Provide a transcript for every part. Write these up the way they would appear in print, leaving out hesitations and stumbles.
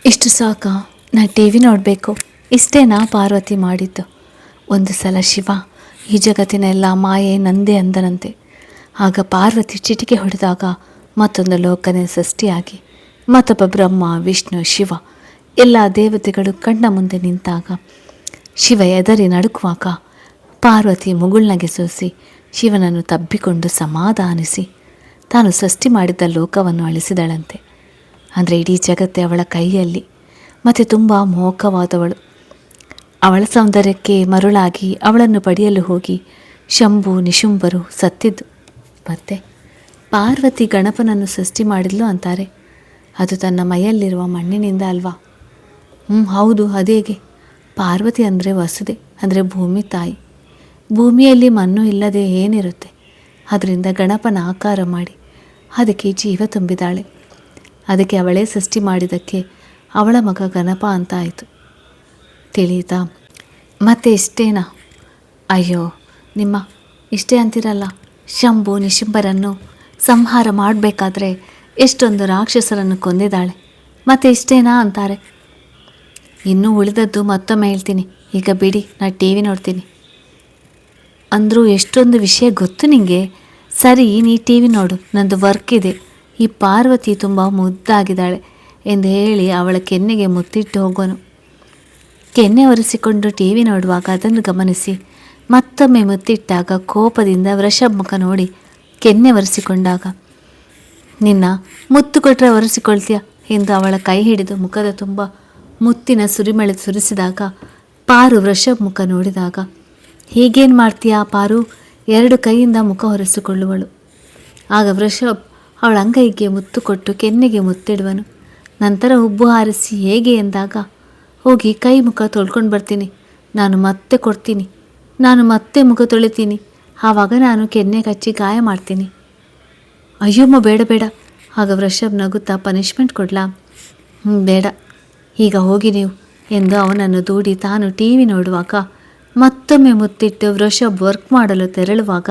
ಇಷ್ಟು ಸಾಕ? ನಾ ಟಿ ವಿ ನೋಡಬೇಕು, ಇಷ್ಟೇನಾ ಪಾರ್ವತಿ ಮಾಡಿದ್ದು? ಒಂದು ಸಲ ಶಿವ ಈ ಜಗತ್ತಿನ ಎಲ್ಲ ಮಾಯೆ ನಂದೇ ಅಂದನಂತೆ. ಆಗ ಪಾರ್ವತಿ ಚಿಟಿಕೆ ಹೊಡೆದಾಗ ಮತ್ತೊಂದು ಲೋಕನೇ ಸೃಷ್ಟಿಯಾಗಿ ಮತ್ತೊಬ್ಬ ಬ್ರಹ್ಮ, ವಿಷ್ಣು, ಶಿವ ಎಲ್ಲ ದೇವತೆಗಳು ಕಣ್ಣ ಮುಂದೆ ನಿಂತಾಗ ಶಿವ ಎದರಿ ನಡುಕುವಾಗ ಪಾರ್ವತಿ ಮುಗುಳ್ನಗೆ ಸೋಸಿ ಶಿವನನ್ನು ತಬ್ಬಿಕೊಂಡು ಸಮಾಧಾನಿಸಿ ತಾನು ಸೃಷ್ಟಿ ಮಾಡಿದ್ದ ಲೋಕವನ್ನು ಅಳಿಸಿದಳಂತೆ. ಅಂದರೆ ಇಡೀ ಜಗತ್ತೇ ಅವಳ ಕೈಯಲ್ಲಿ. ಮತ್ತು ತುಂಬ ಮೋಹಕವಾದವಳು. ಅವಳ ಸೌಂದರ್ಯಕ್ಕೆ ಮರುಳಾಗಿ ಅವಳನ್ನು ಪಡೆಯಲು ಹೋಗಿ ಶಂಭು ನಿಶುಂಭರು ಸತ್ತಿದ್ದು. ಮತ್ತೆ ಪಾರ್ವತಿ ಗಣಪನನ್ನು ಸೃಷ್ಟಿ ಮಾಡಿದ್ಲು ಅಂತಾರೆ. ಅದು ತನ್ನ ಮೈಯಲ್ಲಿರುವ ಮಣ್ಣಿನಿಂದ ಅಲ್ವಾ? ಹೌದು. ಅದೇಗೆ? ಪಾರ್ವತಿ ಅಂದರೆ ವಸುದೆ, ಅಂದರೆ ಭೂಮಿ ತಾಯಿ. ಭೂಮಿಯಲ್ಲಿ ಮಣ್ಣು ಇಲ್ಲದೆ ಏನಿರುತ್ತೆ? ಅದರಿಂದ ಗಣಪನ ಆಕಾರ ಮಾಡಿ ಅದಕ್ಕೆ ಜೀವ ತುಂಬಿದಾಳೆ. ಅದಕ್ಕೆ ಅವಳೇ ಸೃಷ್ಟಿ ಮಾಡಿದ್ದಕ್ಕೆ ಅವಳ ಮಗ ಗಣಪ ಅಂತ ಆಯಿತು. ತಿಳಿಯಿತಾ? ಮತ್ತೆ ಇಷ್ಟೇನಾ? ಅಯ್ಯೋ, ನಿಮ್ಮ ಇಷ್ಟೇ ಅಂತಿರಲ್ಲ. ಶಂಭು ನಿಶುಂಭರನ್ನು ಸಂಹಾರ ಮಾಡಬೇಕಾದ್ರೆ ಎಷ್ಟೊಂದು ರಾಕ್ಷಸರನ್ನು ಕೊಂದಿದ್ದಾಳೆ. ಮತ್ತೆ ಇಷ್ಟೇನಾ ಅಂತಾರೆ. ಇನ್ನೂ ಉಳಿದದ್ದು ಮತ್ತೊಮ್ಮೆ ಹೇಳ್ತೀನಿ. ಈಗ ಬಿಡಿ, ನಾನು ಟಿ ವಿ ನೋಡ್ತೀನಿ. ಅಂದರೂ ಎಷ್ಟೊಂದು ವಿಷಯ ಗೊತ್ತು ನಿನಗೆ. ಸರಿ, ನೀ ಟಿ ವಿ ನೋಡು, ನಂದು ವರ್ಕ್ ಇದೆ. ಈ ಪಾರ್ವತಿ ತುಂಬ ಮುದ್ದಾಗಿದ್ದಾಳೆ ಎಂದು ಹೇಳಿ ಅವಳ ಕೆನ್ನೆಗೆ ಮುತ್ತಿಟ್ಟು ಹೋಗೋನು. ಕೆನ್ನೆ ಒರೆಸಿಕೊಂಡು ಟಿ ವಿ ನೋಡುವಾಗ ಅದನ್ನು ಗಮನಿಸಿ ಮತ್ತೊಮ್ಮೆ ಮುತ್ತಿಟ್ಟಾಗ ಕೋಪದಿಂದ ವೃಷಭ ಮುಖ ನೋಡಿ ಕೆನ್ನೆ ಒರೆಸಿಕೊಂಡಾಗ, ನಿನ್ನ ಮುತ್ತು ಕೊಟ್ಟರೆ ಒರೆಸಿಕೊಳ್ತೀಯ ಎಂದು ಅವಳ ಕೈ ಹಿಡಿದು ಮುಖದ ತುಂಬ ಮುತ್ತಿನ ಸುರಿಮಳೆ ಸುರಿಸಿದಾಗ ಪಾರು ವೃಷಭ ಮುಖ ನೋಡಿದಾಗ, ಹೀಗೇನು ಮಾಡ್ತೀಯಾ ಪಾರು? 2 ಕೈಯಿಂದ ಮುಖ ಒರೆಸಿಕೊಳ್ಳುವಳು. ಆಗ ವೃಷಭ್ ಅವಳ ಅಂಗೈಗೆ ಮುತ್ತು ಕೊಟ್ಟು ಕೆನ್ನೆಗೆ ಮುತ್ತಿಡುವನು. ನಂತರ ಹುಬ್ಬು ಹಾರಿಸಿ ಹೇಗೆ ಎಂದಾಗ, ಹೋಗಿ ಕೈ ಮುಖ ತೊಳ್ಕೊಂಡು ಬರ್ತೀನಿ, ನಾನು ಮತ್ತೆ ಕೊಡ್ತೀನಿ, ನಾನು ಮತ್ತೆ ಮುಖ ತೊಳಿತೀನಿ, ಆವಾಗ ನಾನು ಕೆನ್ನೆ ಕಚ್ಚಿ ಗಾಯ ಮಾಡ್ತೀನಿ. ಅಯ್ಯಮ್ಮ, ಬೇಡ ಬೇಡ. ಆಗ ವೃಷಭ್ ನಗುತ್ತಾ, ಪನಿಷ್ಮೆಂಟ್ ಕೊಡ್ಲಾ? ಬೇಡ, ಈಗ ಹೋಗಿ ನೀವು ಎಂದು ಅವನನ್ನು ದೂಡಿ ತಾನು ಟಿ ವಿ ನೋಡುವಾಗ ಮತ್ತೊಮ್ಮೆ ಮುತ್ತಿಟ್ಟು ವೃಷಭ್ ವರ್ಕ್ ಮಾಡಲು ತೆರಳುವಾಗ,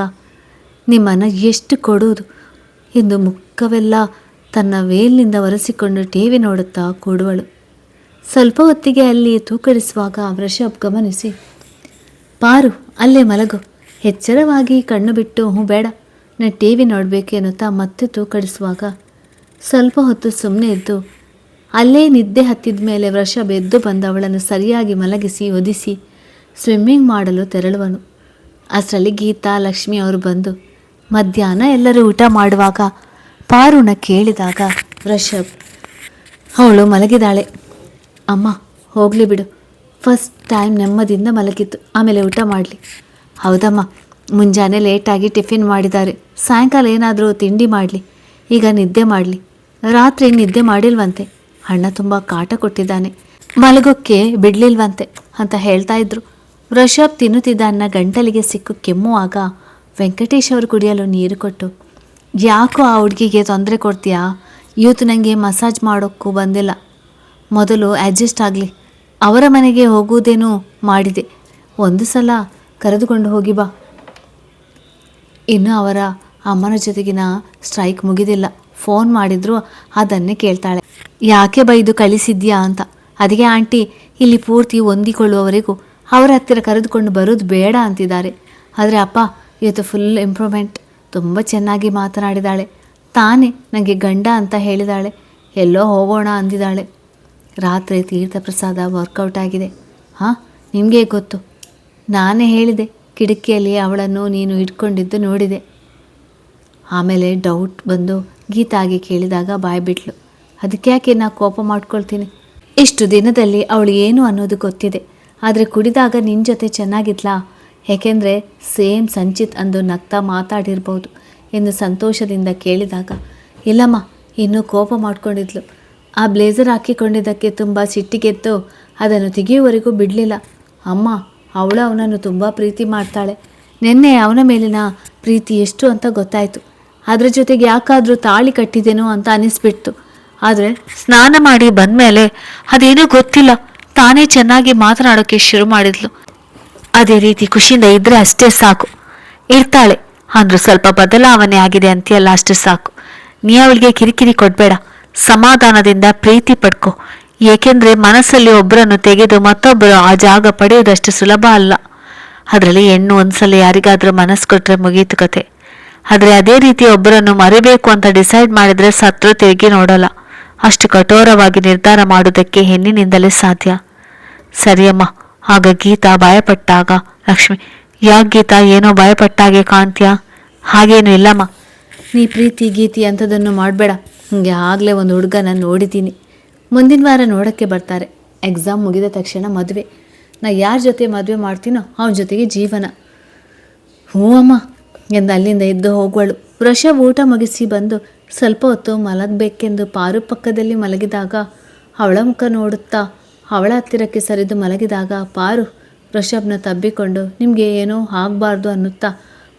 ನಿಮ್ಮನ್ನು ಎಷ್ಟು ಕೊಡುವುದು ಎಂದು ಮುಖವೆಲ್ಲ ತನ್ನ ವೇಲ್ನಿಂದ ಒರೆಸಿಕೊಂಡು ಟಿ ವಿ ನೋಡುತ್ತಾ ಕೂಡುವಳು. ಸ್ವಲ್ಪ ಹೊತ್ತಿಗೆ ಅಲ್ಲಿ ತೂಕಡಿಸುವಾಗ ವೃಷಭ್ ಗಮನಿಸಿ, ಪಾರು ಅಲ್ಲೇ ಮಲಗು, ಎಚ್ಚರವಾಗಿ ಕಣ್ಣು ಬಿಟ್ಟು ಬೇಡ, ನಾನು ಟಿ ವಿ ನೋಡಬೇಕು ಎನ್ನುತ್ತಾ ಮತ್ತೆ ತೂಕಡಿಸುವಾಗ ಸ್ವಲ್ಪ ಹೊತ್ತು ಸುಮ್ಮನೆ ಇದ್ದು ಅಲ್ಲೇ ನಿದ್ದೆ ಹತ್ತಿದ ಮೇಲೆ ವೃಷಭ್ ಎದ್ದು ಬಂದು ಅವಳನ್ನು ಸರಿಯಾಗಿ ಮಲಗಿಸಿ ಒದಿಸಿ ಸ್ವಿಮ್ಮಿಂಗ್ ಮಾಡಲು ತೆರಳುವನು. ಅಷ್ಟರಲ್ಲಿ ಗೀತಾ, ಲಕ್ಷ್ಮಿ ಅವರು ಬಂದು ಮಧ್ಯಾಹ್ನ ಎಲ್ಲರೂ ಊಟ ಮಾಡುವಾಗ ಪಾರುನ ಕೇಳಿದಾಗ ವೃಷಭ್ ಅವಳು ಮಲಗಿದಾಳೆ. ಅಮ್ಮ ಹೋಗಲಿ ಬಿಡು, ಫಸ್ಟ್ ಟೈಮ್ ನೆಮ್ಮದಿಯಿಂದ ಮಲಗಿತ್ತು, ಆಮೇಲೆ ಊಟ ಮಾಡಲಿ. ಹೌದಮ್ಮ, ಮುಂಜಾನೆ ಲೇಟಾಗಿ ಟಿಫಿನ್ ಮಾಡಿದ್ದಾರೆ, ಸಾಯಂಕಾಲ ಏನಾದರೂ ತಿಂಡಿ ಮಾಡಲಿ, ಈಗ ನಿದ್ದೆ ಮಾಡಲಿ. ರಾತ್ರಿ ನಿದ್ದೆ ಮಾಡಿಲ್ವಂತೆ, ಅಣ್ಣ ತುಂಬ ಕಾಟ ಕೊಟ್ಟಿದ್ದಾನೆ, ಮಲಗೋಕ್ಕೆ ಬಿಡಲಿಲ್ವಂತೆ ಅಂತ ಹೇಳ್ತಾ ಇದ್ರು. ವೃಷಭ್ ತಿನ್ನುತ್ತಿದ್ದ ಅನ್ನ ಗಂಟಲಿಗೆ ಸಿಕ್ಕು ಕೆಮ್ಮುವಾಗ ವೆಂಕಟೇಶ್ ಅವರು ಕುಡಿಯಲು ನೀರು ಕೊಟ್ಟು, ಯಾಕೋ ಆ ಹುಡುಗಿಗೆ ತೊಂದರೆ ಕೊಡ್ತೀಯಾ? ಇವತ್ತು ನನಗೆ ಮಸಾಜ್ ಮಾಡೋಕ್ಕೂ ಬಂದಿಲ್ಲ, ಮೊದಲು ಅಡ್ಜಸ್ಟ್ ಆಗಲಿ. ಅವರ ಮನೆಗೆ ಹೋಗುವುದೇನೂ ಮಾಡಿದೆ, ಒಂದು ಸಲ ಕರೆದುಕೊಂಡು ಹೋಗಿ ಬಾ. ಇನ್ನು ಅವರ ಅಮ್ಮನ ಜೊತೆಗಿನ ಸ್ಟ್ರೈಕ್ ಮುಗಿದಿಲ್ಲ, ಫೋನ್ ಮಾಡಿದ್ರು ಅದನ್ನೇ ಕೇಳ್ತಾಳೆ, ಯಾಕೆ ಬೈದು ಕಳಿಸಿದ್ಯಾ ಅಂತ. ಅದಕ್ಕೆ ಆಂಟಿ ಇಲ್ಲಿ ಪೂರ್ತಿ ಹೊಂದಿಕೊಳ್ಳುವವರೆಗೂ ಅವರ ಹತ್ತಿರ ಕರೆದುಕೊಂಡು ಬರೋದು ಬೇಡ ಅಂತಿದ್ದಾರೆ. ಆದರೆ ಅಪ್ಪ ಇವತ್ತು ಫುಲ್ ಇಂಪ್ರೂವ್ಮೆಂಟ್, ತುಂಬ ಚೆನ್ನಾಗಿ ಮಾತನಾಡಿದಾಳೆ, ತಾನೇ ನನಗೆ ಗಂಡ ಅಂತ ಹೇಳಿದಾಳೆ, ಎಲ್ಲೋ ಹೋಗೋಣ ಅಂದಿದ್ದಾಳೆ. ರಾತ್ರಿ ತೀರ್ಥ ಪ್ರಸಾದ ವರ್ಕೌಟ್ ಆಗಿದೆ. ಹಾಂ, ನಿಮಗೆ ಗೊತ್ತು, ನಾನೇ ಹೇಳಿದೆ, ಕಿಟಕಿಯಲ್ಲಿ ಅವಳನ್ನು ನೀನು ಇಟ್ಕೊಂಡಿದ್ದು ನೋಡಿದೆ. ಆಮೇಲೆ ಡೌಟ್ ಬಂದು ಗೀತಾಗಿ ಕೇಳಿದಾಗ ಬಾಯ್ಬಿಟ್ಲು. ಅದಕ್ಕೆ ಯಾಕೆ ನಾ ಕೋಪ ಮಾಡ್ಕೊಳ್ತೀನಿ? ಇಷ್ಟು ದಿನದಲ್ಲಿ ಅವಳು ಏನು ಅನ್ನೋದು ಗೊತ್ತಿದೆ, ಆದರೆ ಕುಡಿದಾಗ ನಿನ್ನ ಜೊತೆ ಚೆನ್ನಾಗಿದ್ಲಾ? ಏಕೆಂದರೆ ಸೇಮ್ ಸಂಚಿತ್ ಅಂದು ನಗ್ತಾ ಮಾತಾಡಿರ್ಬೋದು ಎಂದು ಸಂತೋಷದಿಂದ ಕೇಳಿದಾಗ, ಇಲ್ಲಮ್ಮ, ಇನ್ನೂ ಕೋಪ ಮಾಡ್ಕೊಂಡಿದ್ಲು. ಆ ಬ್ಲೇಸರ್ ಹಾಕಿಕೊಂಡಿದ್ದಕ್ಕೆ ತುಂಬ ಸಿಟ್ಟಿಗೆದ್ದು ಅದನ್ನು ತೆಗೆಯುವವರೆಗೂ ಬಿಡಲಿಲ್ಲ. ಅಮ್ಮ, ಅವಳು ಅವನನ್ನು ತುಂಬ ಪ್ರೀತಿ ಮಾಡ್ತಾಳೆ. ನಿನ್ನೆ ಅವನ ಮೇಲಿನ ಪ್ರೀತಿ ಎಷ್ಟು ಅಂತ ಗೊತ್ತಾಯಿತು. ಅದರ ಜೊತೆಗೆ ಯಾಕಾದರೂ ತಾಳಿ ಕಟ್ಟಿದ್ದೇನೋ ಅಂತ ಅನಿಸ್ಬಿಡ್ತು. ಆದರೆ ಸ್ನಾನ ಮಾಡಿ ಬಂದಮೇಲೆ ಅದೇನೂ ಗೊತ್ತಿಲ್ಲ, ತಾನೇ ಚೆನ್ನಾಗಿ ಮಾತನಾಡೋಕ್ಕೆ ಶುರು ಮಾಡಿದ್ಲು. ಅದೇ ರೀತಿ ಖುಷಿಯಿಂದ ಇದ್ದರೆ ಅಷ್ಟೇ ಸಾಕು. ಇರ್ತಾಳೆ ಅಂದರೂ ಸ್ವಲ್ಪ ಬದಲಾವಣೆ ಆಗಿದೆ ಅಂತೀಯಲ್ಲ, ಅಷ್ಟೇ ಸಾಕು. ನೀ ಅವಳಿಗೆ ಕಿರಿಕಿರಿ ಕೊಡಬೇಡ. ಸಮಾಧಾನದಿಂದ ಪ್ರೀತಿ ಪಡ್ಕೊ. ಏಕೆಂದರೆ ಮನಸ್ಸಲ್ಲಿ ಒಬ್ಬರನ್ನು ತೆಗೆದು ಮತ್ತೊಬ್ಬರು ಆ ಜಾಗ ಪಡೆಯೋದಷ್ಟು ಸುಲಭ ಅಲ್ಲ. ಅದರಲ್ಲಿ ಹೆಣ್ಣು ಒಂದ್ಸಲ ಯಾರಿಗಾದ್ರೂ ಮನಸ್ಸು ಕೊಟ್ಟರೆ ಮುಗೀತು ಕತೆ. ಆದರೆ ಅದೇ ರೀತಿ ಒಬ್ಬರನ್ನು ಮರಿಬೇಕು ಅಂತ ಡಿಸೈಡ್ ಮಾಡಿದರೆ ಸತ್ರು ತಿರುಗಿ ನೋಡಲ್ಲ. ಅಷ್ಟು ಕಠೋರವಾಗಿ ನಿರ್ಧಾರ ಮಾಡೋದಕ್ಕೆ ಹೆಣ್ಣಿನಿಂದಲೇ ಸಾಧ್ಯ. ಸರಿಯಮ್ಮ. ಆಗ ಗೀತಾ ಭಯಪಟ್ಟಾಗ ಲಕ್ಷ್ಮಿ, ಯಾಕೆ ಗೀತಾ ಏನೋ ಭಯಪಟ್ಟಾಗೆ ಕಾಣ್ತೀಯಾ? ಹಾಗೇನು ಇಲ್ಲಮ್ಮ. ನೀ ಪ್ರೀತಿ ಗೀತಿ ಅಂಥದ್ದನ್ನು ಮಾಡಬೇಡ. ಹಂಗೆ ಆಗಲೇ ಒಂದು ಹುಡುಗನ ನೋಡಿದ್ದೀನಿ. ಮುಂದಿನ ವಾರ ನೋಡೋಕ್ಕೆ ಬರ್ತಾರೆ. ಎಕ್ಸಾಮ್ ಮುಗಿದ ತಕ್ಷಣ ಮದುವೆ. ನಾ ಯಾರ ಜೊತೆ ಮದುವೆ ಮಾಡ್ತೀನೋ ಅವನ ಜೊತೆಗೆ ಜೀವನ. ಹ್ಞೂ ಅಮ್ಮ ಎಂದು ಅಲ್ಲಿಂದ ಎದ್ದು ಹೋಗುವಳು. ವೃಷಭ್ ಊಟ ಮುಗಿಸಿ ಬಂದು ಸ್ವಲ್ಪ ಹೊತ್ತು ಮಲಗಬೇಕೆಂದು ಪಾರು ಪಕ್ಕದಲ್ಲಿ ಮಲಗಿದಾಗ ಅವಳ ಮುಖ ನೋಡುತ್ತಾ ಅವಳ ಹತ್ತಿರಕ್ಕೆ ಸರಿದು ಮಲಗಿದಾಗ ಪಾರು ವೃಷಭ್ನ ತಬ್ಬಿಕೊಂಡು ನಿಮಗೆ ಏನೋ ಆಗಬಾರ್ದು ಅನ್ನುತ್ತಾ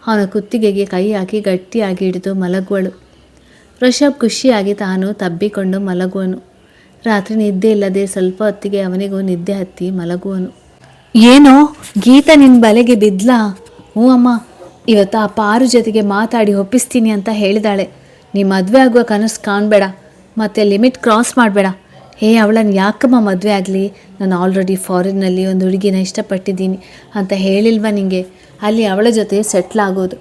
ಅವನ ಕುತ್ತಿಗೆಗೆ ಕೈ ಹಾಕಿ ಗಟ್ಟಿಯಾಗಿ ಹಿಡಿದು ಮಲಗುವಳು. ವೃಷಭ್ ಖುಷಿಯಾಗಿ ತಾನು ತಬ್ಬಿಕೊಂಡು ಮಲಗುವನು. ರಾತ್ರಿ ನಿದ್ದೆ ಇಲ್ಲದೆ ಸ್ವಲ್ಪ ಹೊತ್ತಿಗೆ ಅವನಿಗೂ ನಿದ್ದೆ ಹತ್ತಿ ಮಲಗುವನು. ಏನೋ ಗೀತಾ ನಿನ್ನ ಬಲೆಗೆ ಬಿದ್ಲಾ? ಹ್ಞೂ ಅಮ್ಮ, ಇವತ್ತು ಆ ಪಾರು ಜೊತೆಗೆ ಮಾತಾಡಿ ಒಪ್ಪಿಸ್ತೀನಿ ಅಂತ ಹೇಳಿದಾಳೆ. ನೀ ಮದುವೆ ಆಗುವ ಕನಸು ಕಾಣಬೇಡ, ಮತ್ತು ಲಿಮಿಟ್ ಕ್ರಾಸ್ ಮಾಡಬೇಡ. ಅವಳನ್ನು ಯಾಕಮ್ಮ ಮದುವೆ ಆಗಲಿ? ನಾನು ಆಲ್ರೆಡಿ ಫಾರಿನ್ನಲ್ಲಿ ಒಂದು ಹುಡುಗಿನ ಇಷ್ಟಪಟ್ಟಿದ್ದೀನಿ ಅಂತ ಹೇಳಿಲ್ವ ನಿಂಗೆ? ಅಲ್ಲಿ ಅವಳ ಜೊತೆ ಸೆಟ್ಲ್ ಆಗೋದು.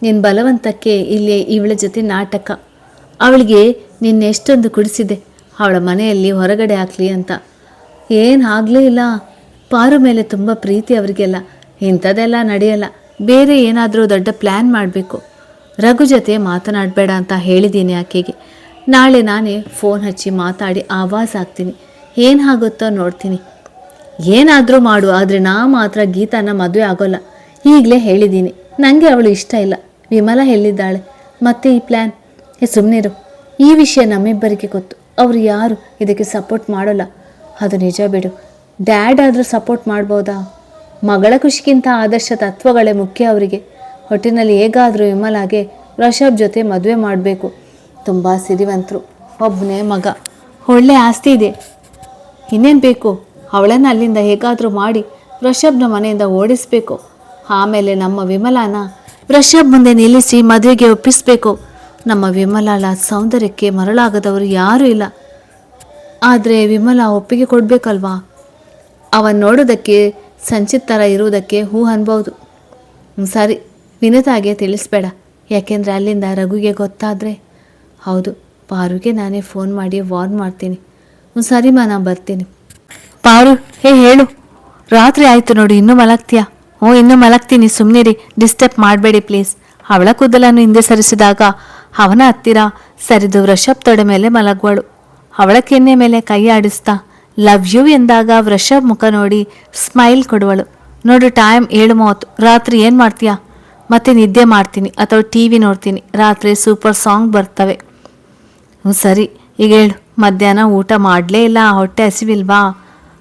ನಿನ್ನ ಬಲವಂತಕ್ಕೆ ಇಲ್ಲಿ ಇವಳ ಜೊತೆ ನಾಟಕ. ಅವಳಿಗೆ ನಿನ್ನೆಷ್ಟೊಂದು ಕುಡಿಸಿದೆ ಅವಳ ಮನೆಯಲ್ಲಿ ಹೊರಗಡೆ ಹಾಕಲಿ ಅಂತ. ಏನು ಆಗಲೇ ಇಲ್ಲ. ಪಾರು ಮೇಲೆ ತುಂಬ ಪ್ರೀತಿ ಅವರಿಗೆಲ್ಲ. ಇಂಥದ್ದೆಲ್ಲ ನಡೆಯಲ್ಲ. ಬೇರೆ ಏನಾದರೂ ದೊಡ್ಡ ಪ್ಲ್ಯಾನ್ ಮಾಡಬೇಕು. ರಘು ಜೊತೆ ಮಾತನಾಡಬೇಡ ಅಂತ ಹೇಳಿದ್ದೀನಿ ಆಕೆಗೆ. ನಾಳೆ ನಾನೇ ಫೋನ್ ಹಚ್ಚಿ ಮಾತಾಡಿ ಆವಾಜ್ ಹಾಕ್ತೀನಿ. ಏನಾಗುತ್ತೋ ನೋಡ್ತೀನಿ. ಏನಾದರೂ ಮಾಡು, ಆದರೆ ನಾ ಮಾತ್ರ ಗೀತಾನ ಮದುವೆ ಆಗೋಲ್ಲ. ಈಗಲೇ ಹೇಳಿದ್ದೀನಿ. ನನಗೆ ಅವಳು ಇಷ್ಟ ಇಲ್ಲ. ವಿಮಲ ಹೇಳಿದ್ದಾಳೆ. ಮತ್ತೆ ಈ ಪ್ಲ್ಯಾನ್? ಸುಮ್ಮನಿರು. ಈ ವಿಷಯ ನಮ್ಮಿಬ್ಬರಿಗೆ ಗೊತ್ತು. ಅವರು ಯಾರು ಇದಕ್ಕೆ ಸಪೋರ್ಟ್ ಮಾಡೋಲ್ಲ. ಅದು ನಿಜ ಬಿಡು. ಡ್ಯಾಡ್ ಆದರೂ ಸಪೋರ್ಟ್ ಮಾಡ್ಬೋದಾ? ಮಗಳ ಖುಷಿಗಿಂತ ಆದರ್ಶ ತತ್ವಗಳೇ ಮುಖ್ಯ ಅವರಿಗೆ. ಒಟ್ಟಿನಲ್ಲಿ ಹೇಗಾದರೂ ವಿಮಲಾಗೆ ವೃಷಭ್ ಜೊತೆ ಮದುವೆ ಮಾಡಬೇಕು. ತುಂಬ ಸಿರಿವಂತರು, ಒಬ್ಬನೇ ಮಗ, ಒಳ್ಳೆ ಆಸ್ತಿ ಇದೆ. ಇನ್ನೇನು ಬೇಕು? ಅವಳನ್ನು ಅಲ್ಲಿಂದ ಹೇಗಾದರೂ ಮಾಡಿ ವೃಷಭ್ನ ಮನೆಯಿಂದ ಓಡಿಸಬೇಕು. ಆಮೇಲೆ ನಮ್ಮ ವಿಮಲಾನ ವೃಷಭ್ ಮುಂದೆ ನಿಲ್ಲಿಸಿ ಮದುವೆಗೆ ಒಪ್ಪಿಸಬೇಕು. ನಮ್ಮ ವಿಮಲಾಳ ಸೌಂದರ್ಯಕ್ಕೆ ಮರಳಾಗದವರು ಯಾರೂ ಇಲ್ಲ. ಆದರೆ ವಿಮಲಾ ಒಪ್ಪಿಗೆ ಕೊಡಬೇಕಲ್ವಾ? ಅವನು ನೋಡೋದಕ್ಕೆ ಸಂಚಿತ್ ಥರ ಇರುವುದಕ್ಕೆ ಹೂ ಅನ್ಬೋದು. ಸರಿ, ವಿನತಾಗೆ ತಿಳಿಸ್ಬೇಡ. ಯಾಕೆಂದರೆ ಅಲ್ಲಿಂದ ರಘುಗೆ ಗೊತ್ತಾದರೆ. ಹೌದು, ಪಾರುಗೆ ನಾನೇ ಫೋನ್ ಮಾಡಿ ವಾರ್ನ್ ಮಾಡ್ತೀನಿ. ಸರಿಮಾ, ನಾನು ಬರ್ತೀನಿ. ಪಾರು, ಹೇಳು. ರಾತ್ರಿ ಆಯಿತು ನೋಡು, ಇನ್ನೂ ಮಲಗ್ತೀಯಾ? ಇನ್ನೂ ಮಲಗ್ತೀನಿ, ಸುಮ್ಮನಿರಿ, ಡಿಸ್ಟರ್ಬ್ ಮಾಡಬೇಡಿ ಪ್ಲೀಸ್. ಅವಳ ಕೂದಲನ್ನು ಹಿಂದೆ ಸರಿಸಿದಾಗ ಅವನ ಹತ್ತಿರ ಸರಿದು ವೃಷಭ್ ತೊಡೆ ಮೇಲೆ ಮಲಗುವಳು. ಅವಳ ಕೆನ್ನೆ ಮೇಲೆ ಕೈ ಆಡಿಸ್ತಾ ಲವ್ ಯು ಎಂದಾಗ ವೃಷಭ್ ಮುಖ ನೋಡಿ ಸ್ಮೈಲ್ ಕೊಡುವಳು. ನೋಡು, ಟೈಮ್ 7:30. ರಾತ್ರಿ ಏನು ಮಾಡ್ತೀಯಾ? ಮತ್ತೆ ನಿದ್ದೆ ಮಾಡ್ತೀನಿ ಅಥವಾ TV ನೋಡ್ತೀನಿ. ರಾತ್ರಿ ಸೂಪರ್ ಸಾಂಗ್ ಬರ್ತವೆ. ಸರಿ, ಈಗ ಹೇಳು. ಮಧ್ಯಾಹ್ನ ಊಟ ಮಾಡಲೇ ಇಲ್ಲ, ಹೊಟ್ಟೆ ಹಸಿವಿಲ್ವಾ?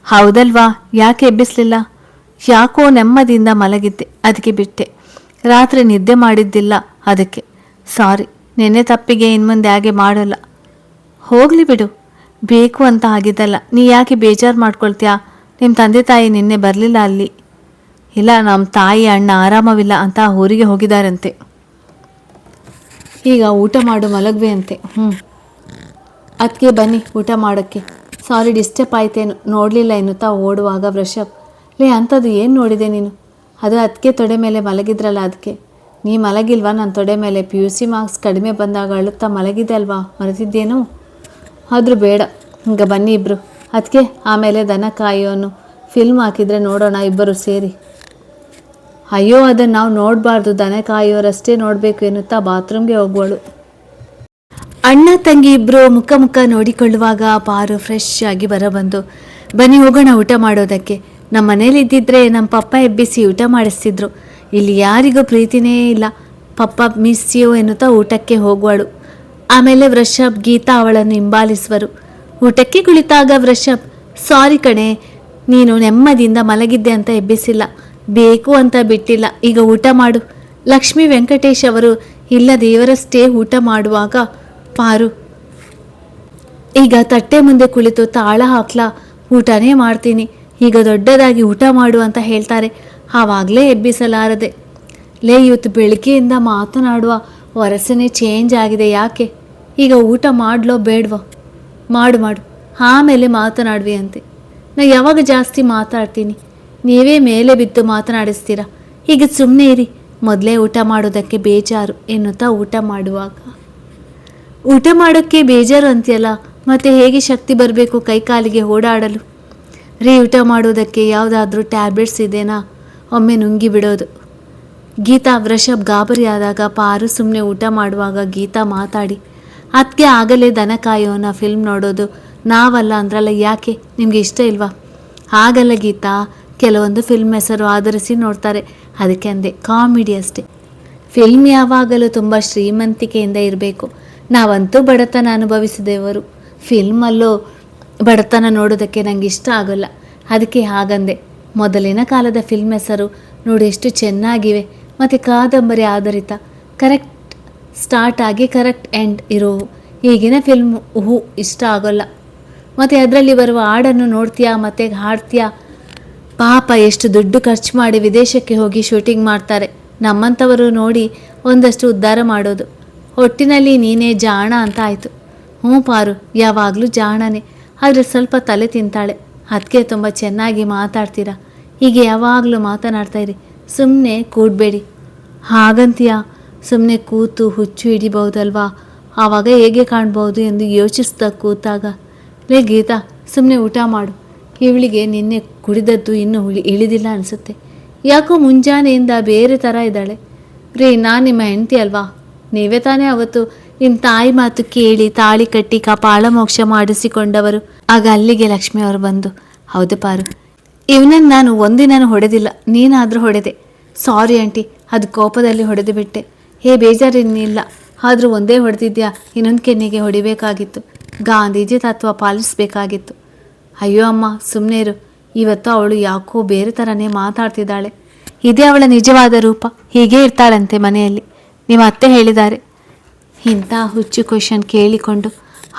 ಹೌದಲ್ವಾ? ಯಾಕೆ ಎಬ್ಬಿಸಲಿಲ್ಲ? ಯಾಕೋ ನೆಮ್ಮದಿಯಿಂದ ಮಲಗಿದ್ದೆ, ಅದಕ್ಕೆ ಬಿಟ್ಟೆ. ರಾತ್ರಿ ನಿದ್ದೆ ಮಾಡಿದ್ದಿಲ್ಲ, ಅದಕ್ಕೆ. ಸಾರಿ, ನೆನ್ನೆ ತಪ್ಪಿಗೆ ಇನ್ಮುಂದೆ ಹಾಗೆ ಮಾಡೋಲ್ಲ. ಹೋಗಲಿ ಬಿಡು, ಬೇಕು ಅಂತ ಆಗಿದ್ದಲ್ಲ. ನೀ ಯಾಕೆ ಬೇಜಾರು ಮಾಡ್ಕೊಳ್ತೀಯಾ? ನಿಮ್ಮ ತಂದೆ ತಾಯಿ ನಿನ್ನೆ ಬರಲಿಲ್ಲ ಅಲ್ಲಿ? ಇಲ್ಲ, ನಮ್ಮ ತಾಯಿ ಅಣ್ಣ ಆರಾಮವಿಲ್ಲ ಅಂತ ಊರಿಗೆ ಹೋಗಿದ್ದಾರಂತೆ. ಈಗ ಊಟ ಮಾಡು, ಮಲಗುವೆ ಅಂತೆ. ಅದಕ್ಕೆ ಬನ್ನಿ ಊಟ ಮಾಡೋಕ್ಕೆ. ಸಾರಿ, ಡಿಸ್ಟರ್ಬ್ ಆಯ್ತೇನು, ನೋಡಲಿಲ್ಲ ಎನ್ನುತ್ತಾ ಓಡುವಾಗ ವೃಷಭ್, ಅಂಥದ್ದು ಏನು ನೋಡಿದೆ ನೀನು? ಅದು ಅದಕ್ಕೆ ತೊಡೆ ಮೇಲೆ ಮಲಗಿದ್ರಲ್ಲ, ಅದಕ್ಕೆ. ನೀ ಮಲಗಿಲ್ವಾ ನನ್ನ ತೊಡೆ ಮೇಲೆ? PUC ಮಾರ್ಕ್ಸ್ ಕಡಿಮೆ ಬಂದಾಗ ಅಳುತ್ತಾ ಮಲಗಿದೆ ಅಲ್ವಾ, ಮರೆತಿದ್ದೇನು? ಆದರೂ ಬೇಡ, ಈಗ ಬನ್ನಿ ಇಬ್ಬರು. ಅದಕ್ಕೆ ಆಮೇಲೆ ದನ ಕಾಯೋನು ಫಿಲ್ಮ್ ಹಾಕಿದರೆ ನೋಡೋಣ ಇಬ್ಬರು ಸೇರಿ. ಅಯ್ಯೋ, ಅದನ್ನು ನಾವು ನೋಡಬಾರ್ದು, ದನ ಕಾಯೋರಷ್ಟೇ ನೋಡಬೇಕು ಎನ್ನುತ್ತಾ ಬಾತ್ರೂಮ್ಗೆ ಹೋಗುವಳು. ಅಣ್ಣ ತಂಗಿ ಇಬ್ಬರು ಮುಖ ಮುಖ ನೋಡಿಕೊಳ್ಳುವಾಗ ಪಾರು ಫ್ರೆಶ್ ಆಗಿ ಬರಬಂದು, ಬನ್ನಿ ಹೋಗೋಣ ಊಟ ಮಾಡೋದಕ್ಕೆ. ನಮ್ಮ ಮನೇಲಿ ಇದ್ದಿದ್ರೆ ನಮ್ಮ ಪಪ್ಪ ಎಬ್ಬಿಸಿ ಊಟ ಮಾಡಿಸ್ತಿದ್ರು. ಇಲ್ಲಿ ಯಾರಿಗೂ ಪ್ರೀತಿನೇ ಇಲ್ಲ. ಪಪ್ಪ ಮಿಸ್ ಯು ಎನ್ನುತ್ತಾ ಊಟಕ್ಕೆ ಹೋಗುವಳು. ಆಮೇಲೆ ವೃಷಭ್ ಗೀತಾ ಅವಳನ್ನು ಹಿಂಬಾಲಿಸುವರು. ಊಟಕ್ಕೆ ಕುಳಿತಾಗ ವೃಷಭ್, ಸಾರಿ ಕಣೆ, ನೀನು ನೆಮ್ಮದಿಯಿಂದ ಮಲಗಿದ್ದೆ ಅಂತ ಎಬ್ಬಿಸಿಲ್ಲ, ಬೇಕು ಅಂತ ಬಿಟ್ಟಿಲ್ಲ. ಈಗ ಊಟ ಮಾಡು. ಲಕ್ಷ್ಮೀ ವೆಂಕಟೇಶ್ ಅವರು ಇಲ್ಲ ದೇವರಷ್ಟೇ ಊಟ ಮಾಡುವಾಗ ಪಾರು, ಈಗ ತಟ್ಟೆ ಮುಂದೆ ಕುಳಿತು ತಾಳ ಹಾಕ್ಲಾ? ಊಟನೇ ಮಾಡ್ತೀನಿ, ಈಗ ದೊಡ್ಡದಾಗಿ ಊಟ ಮಾಡು ಅಂತ ಹೇಳ್ತಾರೆ. ಆವಾಗಲೇ ಎಬ್ಬಿಸಲಾರದೆ. ಇವತ್ತು ಬೆಳಗ್ಗೆಯಿಂದ ಮಾತನಾಡುವ ವರಸನೆ ಚೇಂಜ್ ಆಗಿದೆ. ಯಾಕೆ? ಈಗ ಊಟ ಮಾಡಲೋ ಬೇಡವೋ? ಮಾಡು ಮಾಡು, ಆಮೇಲೆ ಮಾತನಾಡುವೆ ಅಂತೆ. ನಾ ಯಾವಾಗ ಜಾಸ್ತಿ ಮಾತಾಡ್ತೀನಿ, ನೀವೇ ಮೇಲೆ ಬಿದ್ದು ಮಾತನಾಡಿಸ್ತೀರಾ. ಹೀಗೆ ಸುಮ್ಮನೆ ಇರಿ, ಮೊದಲೇ ಊಟ ಮಾಡೋದಕ್ಕೆ ಬೇಜಾರು ಎನ್ನುತ್ತಾ ಊಟ ಮಾಡೋಕ್ಕೆ ಬೇಜಾರು ಅಂತೀಯಲ್ಲ, ಮತ್ತೆ ಹೇಗೆ ಶಕ್ತಿ ಬರಬೇಕು ಕೈಕಾಲಿಗೆ ಓಡಾಡಲು? ಊಟ ಮಾಡೋದಕ್ಕೆ ಯಾವುದಾದ್ರೂ ಟ್ಯಾಬ್ಲೆಟ್ಸ್ ಇದೆನಾ? ಒಮ್ಮೆ ನುಂಗಿ ಬಿಡೋದು. ಗೀತಾ ವೃಷಭ್ ಗಾಬರಿ ಆದಾಗ ಪಾರು ಸುಮ್ಮನೆ ಊಟ ಮಾಡುವಾಗ ಗೀತಾ ಮಾತಾಡಿ, ಅದಕ್ಕೆ ಆಗಲೇ ದನ ಕಾಯೋನ ಫಿಲ್ಮ್ ನೋಡೋದು ನಾವಲ್ಲ ಅಂದ್ರಲ್ಲ, ಯಾಕೆ ನಿಮಗೆ ಇಷ್ಟ ಇಲ್ವಾ? ಹಾಗಲ್ಲ ಗೀತಾ, ಕೆಲವೊಂದು ಫಿಲ್ಮ್ ಹೆಸರು ಆಧರಿಸಿ ನೋಡ್ತಾರೆ, ಅದಕ್ಕೆ ಅಂದೆ, ಕಾಮಿಡಿ ಅಷ್ಟೇ. ಫಿಲ್ಮ್ ಯಾವಾಗಲೂ ತುಂಬ ಶ್ರೀಮಂತಿಕೆಯಿಂದ ಇರಬೇಕು. ನಾವಂತೂ ಬಡತನ ಅನುಭವಿಸಿದೆವರು, ಫಿಲ್ಮಲ್ಲೂ ಬಡತನ ನೋಡೋದಕ್ಕೆ ನನಗೆ ಇಷ್ಟ ಆಗೋಲ್ಲ, ಅದಕ್ಕೆ ಹಾಗಂದೆ. ಮೊದಲಿನ ಕಾಲದ ಫಿಲ್ಮ್ ಹೆಸರು ನೋಡಿ ಎಷ್ಟು ಚೆನ್ನಾಗಿವೆ, ಮತ್ತು ಕಾದಂಬರಿ ಆಧಾರಿತ, ಕರೆಕ್ಟ್ ಸ್ಟಾರ್ಟ್ ಆಗಿ ಕರೆಕ್ಟ್ ಎಂಡ್ ಇರೋವು. ಈಗಿನ ಫಿಲ್ಮ್ ಇಷ್ಟ ಆಗೋಲ್ಲ. ಮತ್ತು ಅದರಲ್ಲಿ ಬರುವ ಹಾಡನ್ನು ನೋಡ್ತೀಯಾ ಮತ್ತು ಹಾಡ್ತೀಯಾ? ಪಾಪ ಎಷ್ಟು ದುಡ್ಡು ಖರ್ಚು ಮಾಡಿ ವಿದೇಶಕ್ಕೆ ಹೋಗಿ ಶೂಟಿಂಗ್ ಮಾಡ್ತಾರೆ. ನಮ್ಮಂಥವರು ನೋಡಿ ಒಂದಷ್ಟು ಉದ್ಧಾರ ಮಾಡೋದು. ಒಟ್ಟಿನಲ್ಲಿ ನೀನೇ ಜಾಣ ಅಂತ ಆಯಿತು. ಪಾರು ಯಾವಾಗಲೂ ಜಾಣನೇ, ಆದರೆ ಸ್ವಲ್ಪ ತಲೆ ತಿಂತಾಳೆ. ಅದಕ್ಕೆ ತುಂಬ ಚೆನ್ನಾಗಿ ಮಾತಾಡ್ತೀರಾ. ಹೀಗೆ ಯಾವಾಗಲೂ ಮಾತನಾಡ್ತಾ ಇರಿ, ಸುಮ್ಮನೆ ಕೂಡಬೇಡಿ. ಹಾಗಂತೀಯಾ? ಸುಮ್ಮನೆ ಕೂತು ಹುಚ್ಚು ಹಿಡಿಬಹುದಲ್ವಾ? ಆವಾಗ ಹೇಗೆ ಕಾಣ್ಬೋದು ಎಂದು ಯೋಚಿಸ್ತಾ ಕೂತಾಗ, ಲೇ ಗೀತಾ, ಸುಮ್ಮನೆ ಊಟ ಮಾಡು. ಇವಳಿಗೆ ನಿನ್ನೆ ಕುಡಿದದ್ದು ಇನ್ನೂ ಇಳಿದಿಲ್ಲ ಅನಿಸುತ್ತೆ. ಯಾಕೋ ಮುಂಜಾನೆಯಿಂದ ಬೇರೆ ಥರ ಇದ್ದಾಳೆ. ನಾನು ನಿಮ್ಮ ಹೆಂಡತಿ ಅಲ್ವಾ? ನೀವೇ ತಾನೇ ಅವತ್ತು ನಿಮ್ಮ ತಾಯಿ ಮಾತು ಕೇಳಿ ತಾಳಿ ಕಟ್ಟಿ ಕಪಾಳ ಮೋಕ್ಷ ಮಾಡಿಸಿಕೊಂಡವರು. ಆಗ ಅಲ್ಲಿಗೆ ಲಕ್ಷ್ಮಿ ಅವರು ಬಂದು, ಹೌದು ಪಾರು, ಇವನನ್ನು ನಾನು ಒಂದಿನೂ ಹೊಡೆದಿಲ್ಲ, ನೀನಾದರೂ ಹೊಡೆದೆ. ಸಾರಿ ಆಂಟಿ, ಅದು ಕೋಪದಲ್ಲಿ ಹೊಡೆದು ಬಿಟ್ಟೆ. ಬೇಜಾರಿನಿಲ್ಲ, ಆದರೂ ಒಂದೇ ಹೊಡೆದಿದ್ಯಾ, ಇನ್ನೊಂದು ಕೆನ್ನೆಗೆ ಹೊಡಿಬೇಕಾಗಿತ್ತು. ಗಾಂಧೀಜಿ ತತ್ವ ಪಾಲಿಸಬೇಕಾಗಿತ್ತು. ಅಯ್ಯೋ ಅಮ್ಮ, ಸುಮ್ಮನೆ ಇರು. ಇವತ್ತು ಅವಳು ಯಾಕೋ ಬೇರೆ ಥರನೇ ಮಾತಾಡ್ತಿದ್ದಾಳೆ. ಇದೇ ಅವಳ ನಿಜವಾದ ರೂಪ, ಹೀಗೆ ಇರ್ತಾಳಂತೆ ಮನೆಯಲ್ಲಿ. ನಿಮ್ಮ ಅತ್ತೆ ಹೇಳಿದ್ದಾರೆ. ಇಂಥ ಹುಚ್ಚು ಕ್ವೆಶನ್ ಕೇಳಿಕೊಂಡು,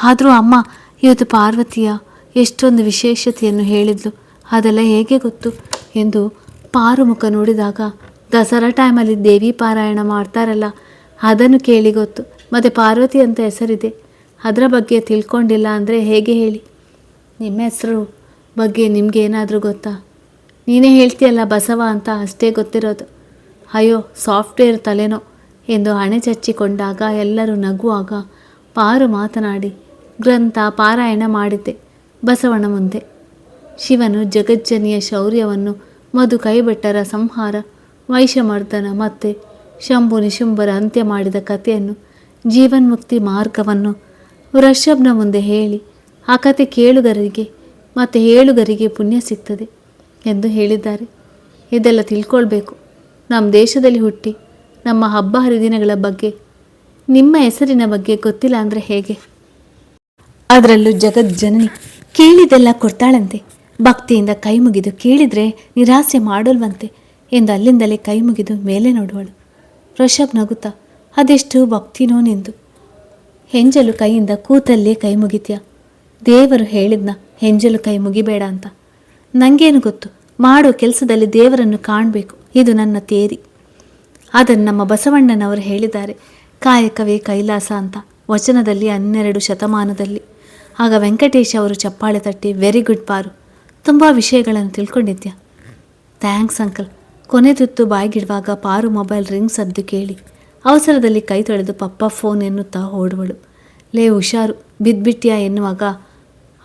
ಆದರೂ ಅಮ್ಮ ಇವತ್ತು ಪಾರ್ವತಿಯ ಎಷ್ಟೊಂದು ವಿಶೇಷತೆಯನ್ನು ಹೇಳಿದ್ಲು, ಅದೆಲ್ಲ ಹೇಗೆ ಗೊತ್ತು ಎಂದು ಪಾರು ಮುಖ ನೋಡಿದಾಗ, ದಸರಾ ಟೈಮಲ್ಲಿ ದೇವಿ ಪಾರಾಯಣ ಮಾಡ್ತಾರಲ್ಲ, ಅದನ್ನು ಕೇಳಿ ಗೊತ್ತು. ಮತ್ತು ಪಾರ್ವತಿ ಅಂತ ಹೆಸರಿದೆ, ಅದರ ಬಗ್ಗೆ ತಿಳ್ಕೊಂಡಿಲ್ಲ ಅಂದರೆ ಹೇಗೆ ಹೇಳಿ? ನಿಮ್ಮ ಹೆಸರು ಬಗ್ಗೆ ನಿಮಗೆ ಏನಾದರೂ ಗೊತ್ತಾ? ನೀನೇ ಹೇಳ್ತೀಯಲ್ಲ ಬಸವ ಅಂತ, ಅಷ್ಟೇ ಗೊತ್ತಿರೋದು. ಅಯ್ಯೋ, ಸಾಫ್ಟ್ವೇರ್ ತಲೆನೋ ಎಂದು ಹಣೆ ಚಚ್ಚಿಕೊಂಡಾಗ ಎಲ್ಲರೂ ನಗುವಾಗ ಪಾರು ಮಾತನಾಡಿ, ಗ್ರಂಥ ಪಾರಾಯಣ ಮಾಡಿದ್ದೆ ಬಸವಣ್ಣ ಮುಂದೆ. ಶಿವನು ಜಗಜ್ಜನಿಯ ಶೌರ್ಯವನ್ನು, ಮಧು ಕೈಬೆಟ್ಟರ ಸಂಹಾರ, ವೈಷಮರ್ದನ ಮತ್ತು ಶಂಭು ನಿಶುಂಭರ ಅಂತ್ಯ ಮಾಡಿದ ಕಥೆಯನ್ನು, ಜೀವನ್ಮುಕ್ತಿ ಮಾರ್ಗವನ್ನು ವೃಷಭ್ನ ಮುಂದೆ ಹೇಳಿ, ಆ ಕತೆ ಕೇಳುಗರಿಗೆ ಮತ್ತು ಹೇಳುಗರಿಗೆ ಪುಣ್ಯ ಸಿಗ್ತದೆ ಎಂದು ಹೇಳಿದ್ದಾರೆ. ಇದೆಲ್ಲ ತಿಳ್ಕೊಳ್ಬೇಕು. ನಮ್ಮ ದೇಶದಲ್ಲಿ ಹುಟ್ಟಿ ನಮ್ಮ ಹಬ್ಬ ಹರಿದಿನಗಳ ಬಗ್ಗೆ, ನಿಮ್ಮ ಹೆಸರಿನ ಬಗ್ಗೆ ಗೊತ್ತಿಲ್ಲ ಅಂದರೆ ಹೇಗೆ? ಅದರಲ್ಲೂ ಜಗಜ್ಜನನಿ ಕೇಳಿದೆಲ್ಲ ಕೊಡ್ತಾಳಂತೆ. ಭಕ್ತಿಯಿಂದ ಕೈ ಮುಗಿದು ಕೇಳಿದರೆ ನಿರಾಸೆ ಮಾಡೋಲ್ವಂತೆ ಎಂದು ಅಲ್ಲಿಂದಲೇ ಕೈ ಮುಗಿದು ಮೇಲೆ ನೋಡುವಳು. ವೃಷಭ್ ನಗುತ್ತಾ, ಅದೆಷ್ಟು ಭಕ್ತಿನೋ ನಿಂದು. ಹೆಂಜಲು ಕೈಯಿಂದ ಕೂತಲ್ಲೇ ಕೈ ಮುಗಿತ್ಯಾ? ದೇವರು ಹೇಳಿದ್ನ ಹೆಂಜಲು ಕೈ ಮುಗಿಬೇಡ ಅಂತ. ನನಗೇನು ಗೊತ್ತು, ಮಾಡೋ ಕೆಲಸದಲ್ಲಿ ದೇವರನ್ನು ಕಾಣಬೇಕು, ಇದು ನನ್ನ ತೇರಿ. ಅದನ್ನು ನಮ್ಮ ಬಸವಣ್ಣನವರು ಹೇಳಿದ್ದಾರೆ, ಕಾಯಕವೇ ಕೈಲಾಸ ಅಂತ, ವಚನದಲ್ಲಿ 12 ಶತಮಾನದಲ್ಲಿ. ಆಗ ವೆಂಕಟೇಶ್ ಅವರು ಚಪ್ಪಾಳೆ ತಟ್ಟಿ, ವೆರಿ ಗುಡ್ ಪಾರು, ತುಂಬ ವಿಷಯಗಳನ್ನು ತಿಳ್ಕೊಂಡಿದ್ಯಾ. Thanks uncle. ಕೊನೆ ತುತ್ತು ಬಾಯಿಗಿಡುವಾಗ ಪಾರು ಮೊಬೈಲ್ ರಿಂಗ್ ಸದ್ದು ಕೇಳಿ ಅವಸರದಲ್ಲಿ ಕೈ ತೊಳೆದು ಪಪ್ಪ ಫೋನ್ ಎನ್ನುತ್ತಾ ಓಡುವಳು. ಲೇ ಹುಷಾರು, ಬಿದ್ದುಬಿಟ್ಯಾ ಎನ್ನುವಾಗ